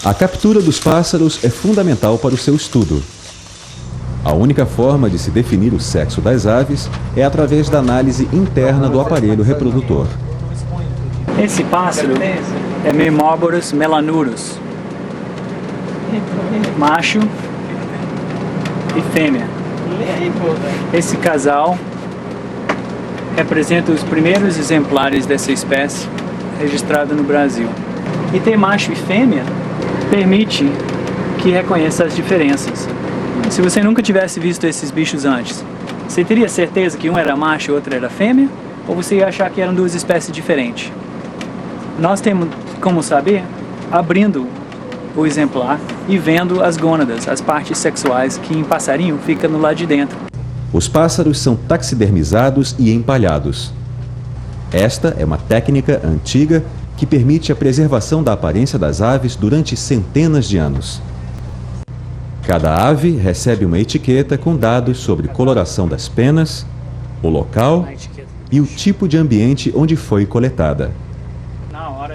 A captura dos pássaros é fundamental para o seu estudo. A única forma de se definir o sexo das aves é através da análise interna do aparelho reprodutor. Esse pássaro é Myrmoborus melanurus, macho e fêmea. Esse casal representa os primeiros exemplares dessa espécie registrada no Brasil. E ter macho e fêmea permite que reconheça as diferenças. Se você nunca tivesse visto esses bichos antes, você teria certeza que um era macho e o outro era fêmea? Ou você ia achar que eram duas espécies diferentes? Nós temos como saber abrindo o exemplar e vendo as gônadas, as partes sexuais que em passarinho fica no lado de dentro. Os pássaros são taxidermizados e empalhados. Esta é uma técnica antiga que permite a preservação da aparência das aves durante centenas de anos. Cada ave recebe uma etiqueta com dados sobre coloração das penas, o local e o tipo de ambiente onde foi coletada.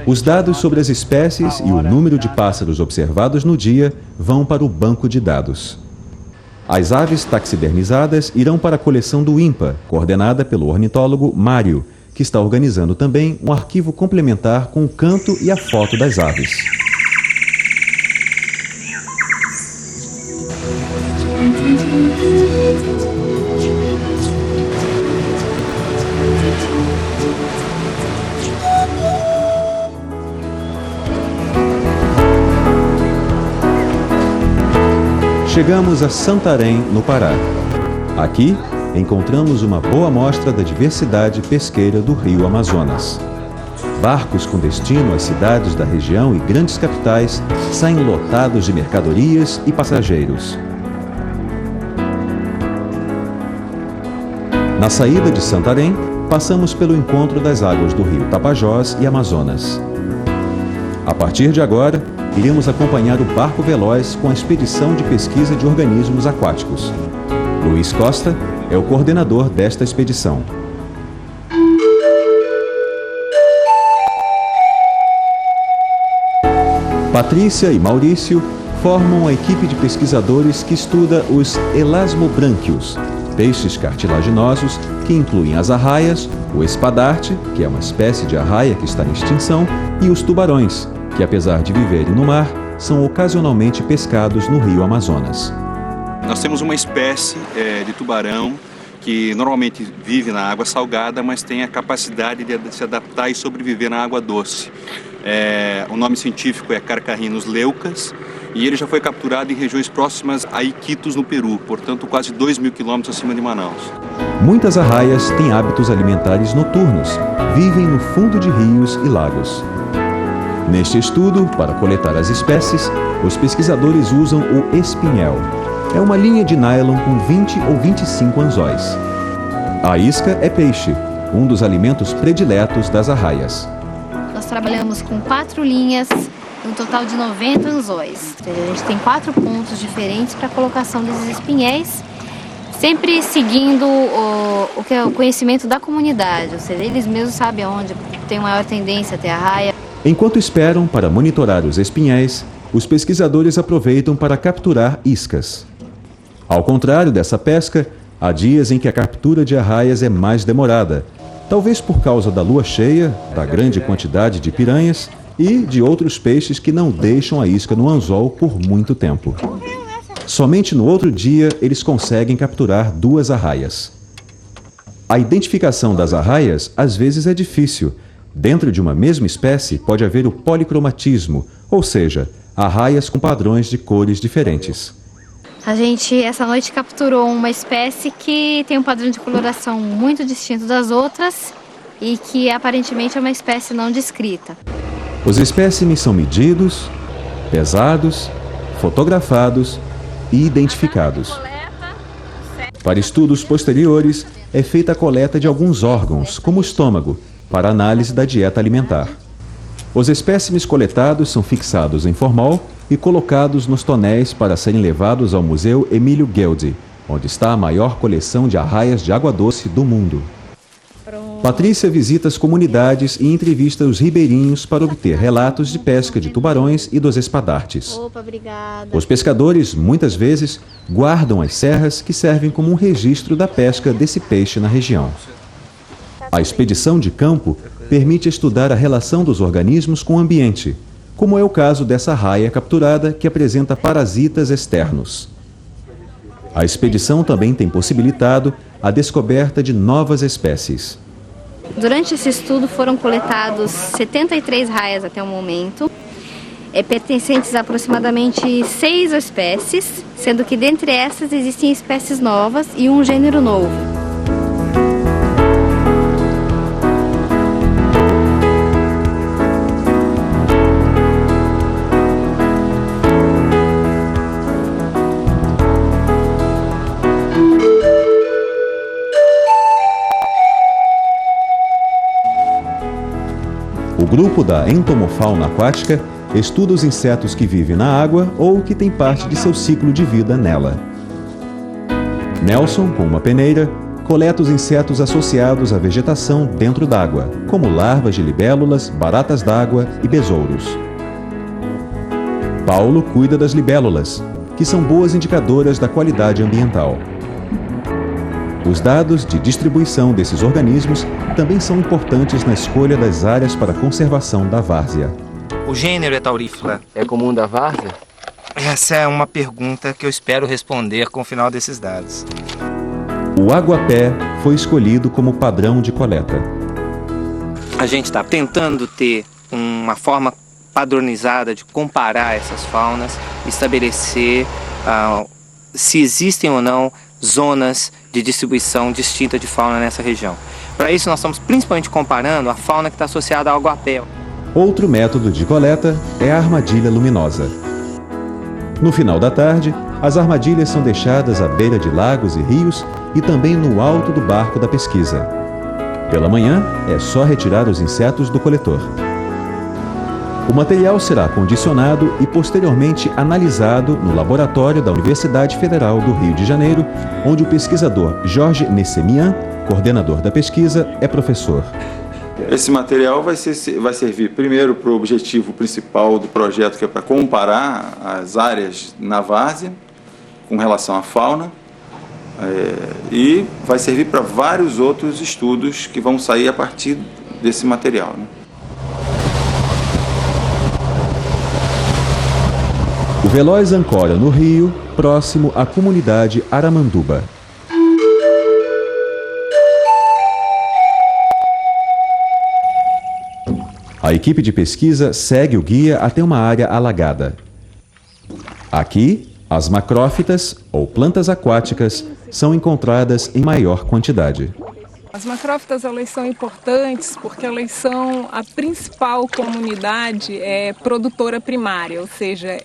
Os dados sobre as espécies e o número de pássaros observados no dia vão para o banco de dados. As aves taxidermizadas irão para a coleção do INPA, coordenada pelo ornitólogo Mário, que está organizando também um arquivo complementar com o canto e a foto das aves. Chegamos a Santarém, no Pará. Aqui, encontramos uma boa amostra da diversidade pesqueira do rio Amazonas. Barcos com destino às cidades da região e grandes capitais saem lotados de mercadorias e passageiros. Na saída de Santarém, passamos pelo encontro das águas do rio Tapajós e Amazonas. A partir de agora, iremos acompanhar o barco veloz com a expedição de pesquisa de organismos aquáticos. Luiz Costa é o coordenador desta expedição. Patrícia e Maurício formam a equipe de pesquisadores que estuda os elasmobrânquios, peixes cartilaginosos que incluem as arraias, o espadarte, que é uma espécie de arraia que está em extinção, e os tubarões, que apesar de viverem no mar, são ocasionalmente pescados no rio Amazonas. Nós temos uma espécie de tubarão que normalmente vive na água salgada, mas tem a capacidade de se adaptar e sobreviver na água doce. O nome científico é Carcarhinus leucas e ele já foi capturado em regiões próximas a Iquitos, no Peru, portanto quase 2.000 quilômetros acima de Manaus. Muitas arraias têm hábitos alimentares noturnos, vivem no fundo de rios e lagos. Neste estudo, para coletar as espécies, os pesquisadores usam o espinhel. É uma linha de nylon com 20 ou 25 anzóis. A isca é peixe, um dos alimentos prediletos das arraias. Nós trabalhamos com 4 linhas, um total de 90 anzóis. A gente tem 4 pontos diferentes para a colocação desses espinhéis, sempre seguindo o que é o conhecimento da comunidade, ou seja, eles mesmos sabem onde tem maior tendência a ter arraia. Enquanto esperam para monitorar os espinhéis, os pesquisadores aproveitam para capturar iscas. Ao contrário dessa pesca, há dias em que a captura de arraias é mais demorada, talvez por causa da lua cheia, da grande quantidade de piranhas e de outros peixes que não deixam a isca no anzol por muito tempo. Somente no outro dia eles conseguem capturar 2 arraias. A identificação das arraias às vezes é difícil. Dentro de uma mesma espécie pode haver o policromatismo, ou seja, arraias com padrões de cores diferentes. A gente, essa noite, capturou uma espécie que tem um padrão de coloração muito distinto das outras e que aparentemente é uma espécie não descrita. Os espécimes são medidos, pesados, fotografados e identificados. Para estudos posteriores, é feita a coleta de alguns órgãos, como o estômago, para análise da dieta alimentar. Os espécimes coletados são fixados em formol e colocados nos tonéis para serem levados ao Museu Emílio Gueldi, onde está a maior coleção de arraias de água doce do mundo. Pronto. Patrícia visita as comunidades e entrevista os ribeirinhos para obter relatos de pesca de tubarões e dos espadartes. Opa, obrigada. Os pescadores, muitas vezes, guardam as serras que servem como um registro da pesca desse peixe na região. A expedição de campo permite estudar a relação dos organismos com o ambiente, como é o caso dessa raia capturada que apresenta parasitas externos. A expedição também tem possibilitado a descoberta de novas espécies. Durante esse estudo foram coletados 73 raias até o momento, pertencentes a aproximadamente 6 espécies, sendo que dentre essas existem espécies novas e um gênero novo. O grupo da entomofauna aquática estuda os insetos que vivem na água ou que têm parte de seu ciclo de vida nela. Nelson, com uma peneira, coleta os insetos associados à vegetação dentro d'água, como larvas de libélulas, baratas d'água e besouros. Paulo cuida das libélulas, que são boas indicadoras da qualidade ambiental. Os dados de distribuição desses organismos também são importantes na escolha das áreas para a conservação da várzea. O gênero é taurífera. É comum da várzea? Essa é uma pergunta que eu espero responder com o final desses dados. O aguapé foi escolhido como padrão de coleta. A gente está tentando ter uma forma padronizada de comparar essas faunas, estabelecer se existem ou não zonas de distribuição distinta de fauna nessa região. Para isso, nós estamos principalmente comparando a fauna que está associada ao aguapé. Outro método de coleta é a armadilha luminosa. No final da tarde, as armadilhas são deixadas à beira de lagos e rios e também no alto do barco da pesquisa. Pela manhã, é só retirar os insetos do coletor. O material será condicionado e posteriormente analisado no laboratório da Universidade Federal do Rio de Janeiro, onde o pesquisador Jorge Nessemian, coordenador da pesquisa, é professor. Esse material vai servir primeiro para o objetivo principal do projeto, que é para comparar as áreas na várzea com relação à fauna, e vai servir para vários outros estudos que vão sair a partir desse material, né? O Veloz ancora no rio, próximo à comunidade Aramanduba. A equipe de pesquisa segue o guia até uma área alagada. Aqui, as macrófitas, ou plantas aquáticas, são encontradas em maior quantidade. As macrófitas, elas são importantes porque elas são a principal comunidade produtora primária, ou seja,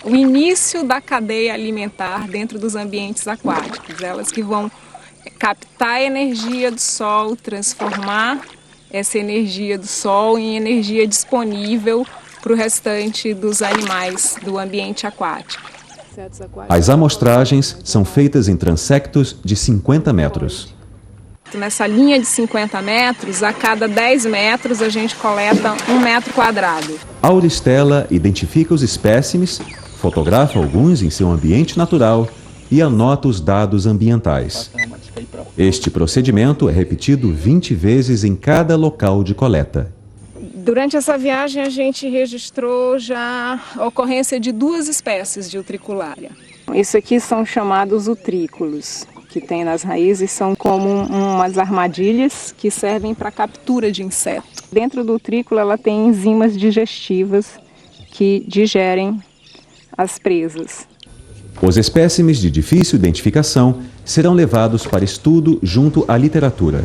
o início da cadeia alimentar dentro dos ambientes aquáticos. Elas que vão captar a energia do sol, transformar essa energia do sol em energia disponível para o restante dos animais do ambiente aquático. As amostragens são feitas em transectos de 50 metros. Nessa linha de 50 metros, a cada 10 metros a gente coleta 1 metro quadrado. Auristela identifica os espécimes, fotografa alguns em seu ambiente natural e anota os dados ambientais. Este procedimento é repetido 20 vezes em cada local de coleta. Durante essa viagem a gente registrou já a ocorrência de 2 espécies de utriculária. Isso aqui são chamados utrículos, que tem nas raízes, são como umas armadilhas que servem para captura de inseto. Dentro do utrículo ela tem enzimas digestivas que digerem as presas. Os espécimes de difícil identificação serão levados para estudo junto à literatura.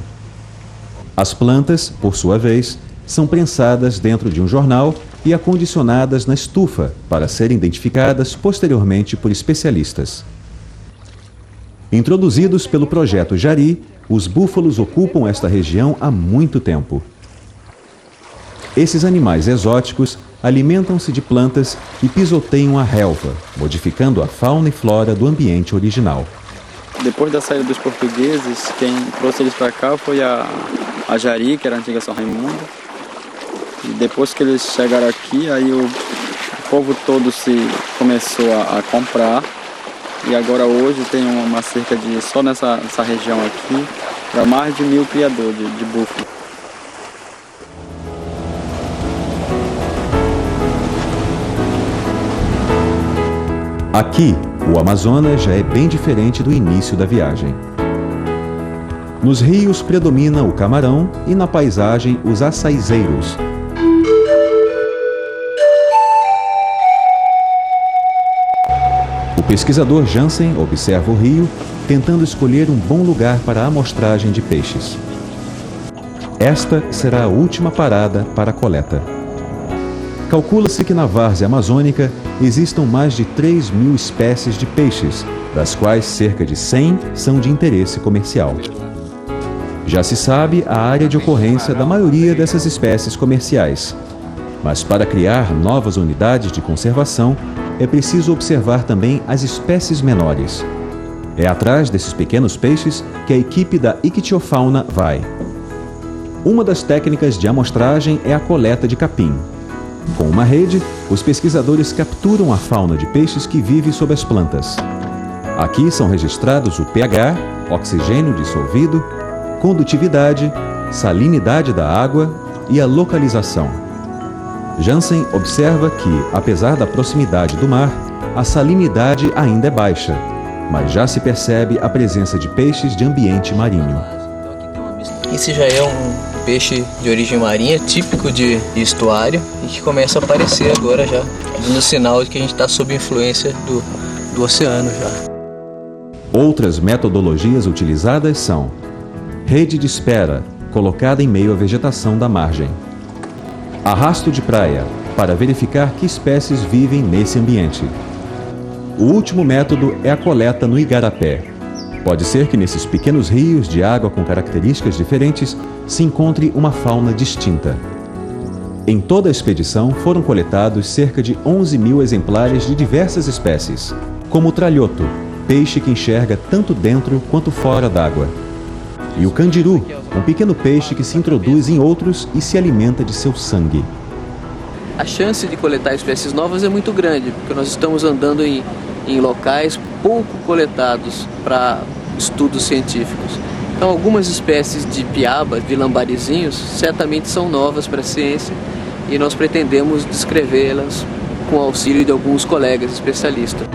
As plantas, por sua vez, são prensadas dentro de um jornal e acondicionadas na estufa para serem identificadas posteriormente por especialistas. Introduzidos pelo projeto Jari, os búfalos ocupam esta região há muito tempo. Esses animais exóticos alimentam-se de plantas e pisoteiam a relva, modificando a fauna e flora do ambiente original. Depois da saída dos portugueses, quem trouxe eles para cá foi a a Jari, que era a antiga São Raimundo. E depois que eles chegaram aqui, aí o povo todo começou a comprar. E agora hoje tem uma cerca de, só nessa região aqui, para mais de 1000 criadores de búfalo. Aqui, o Amazonas já é bem diferente do início da viagem. Nos rios predomina o camarão e na paisagem os açaizeiros. O pesquisador Jansen observa o rio, tentando escolher um bom lugar para a amostragem de peixes. Esta será a última parada para a coleta. Calcula-se que na várzea amazônica existam mais de 3.000 espécies de peixes, das quais cerca de 100 são de interesse comercial. Já se sabe a área de ocorrência da maioria dessas espécies comerciais, mas para criar novas unidades de conservação, é preciso observar também as espécies menores. É atrás desses pequenos peixes que a equipe da Ictiofauna vai. Uma das técnicas de amostragem é a coleta de capim. Com uma rede, os pesquisadores capturam a fauna de peixes que vive sob as plantas. Aqui são registrados o pH, oxigênio dissolvido, condutividade, salinidade da água e a localização. Jansen observa que, apesar da proximidade do mar, a salinidade ainda é baixa, mas já se percebe a presença de peixes de ambiente marinho. Esse já é um peixe de origem marinha, típico de estuário e que começa a aparecer agora já, dando sinal de que a gente está sob influência do oceano já. Outras metodologias utilizadas são rede de espera, colocada em meio à vegetação da margem. Arrasto de praia, para verificar que espécies vivem nesse ambiente. O último método é a coleta no igarapé. Pode ser que nesses pequenos rios de água com características diferentes se encontre uma fauna distinta. Em toda a expedição foram coletados cerca de 11.000 exemplares de diversas espécies, como o tralhoto, peixe que enxerga tanto dentro quanto fora d'água. E o candiru, um pequeno peixe que se introduz em outros e se alimenta de seu sangue. A chance de coletar espécies novas é muito grande, porque nós estamos andando em locais pouco coletados para estudos científicos. Então, algumas espécies de piaba, de lambarizinhos, certamente são novas para a ciência e nós pretendemos descrevê-las com o auxílio de alguns colegas especialistas.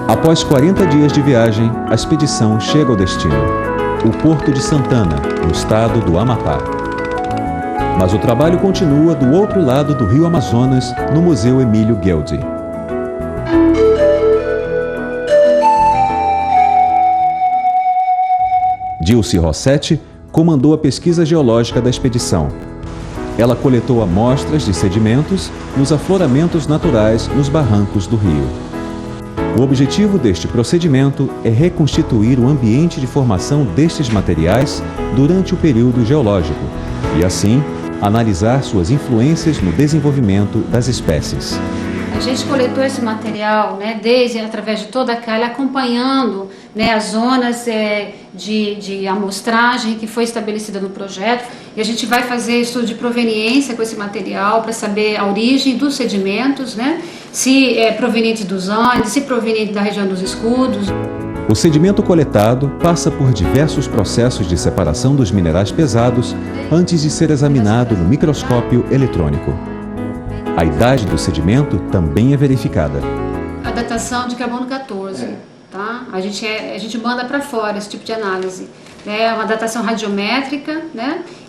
Após 40 dias de viagem, a expedição chega ao destino, o Porto de Santana, no estado do Amapá. Mas o trabalho continua do outro lado do rio Amazonas, no Museu Emílio Gueldi. Dilce Rossetti comandou a pesquisa geológica da expedição. Ela coletou amostras de sedimentos nos afloramentos naturais nos barrancos do rio. O objetivo deste procedimento é reconstituir o ambiente de formação destes materiais durante o período geológico e, assim, analisar suas influências no desenvolvimento das espécies. A gente coletou esse material, desde através de toda a calha, acompanhando as zonas de amostragem que foi estabelecida no projeto. E a gente vai fazer estudo de proveniência com esse material para saber a origem dos sedimentos, se é proveniente dos Andes, se proveniente da região dos escudos. O sedimento coletado passa por diversos processos de separação dos minerais pesados antes de ser examinado no microscópio eletrônico. A idade do sedimento também é verificada. A datação de carbono 14, tá? A gente manda para fora esse tipo de análise. É uma datação radiométrica,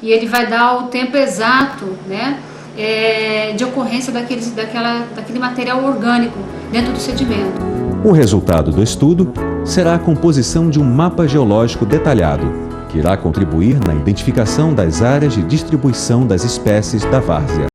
e ele vai dar o tempo exato, de ocorrência daquele material orgânico dentro do sedimento. O resultado do estudo será a composição de um mapa geológico detalhado, que irá contribuir na identificação das áreas de distribuição das espécies da várzea.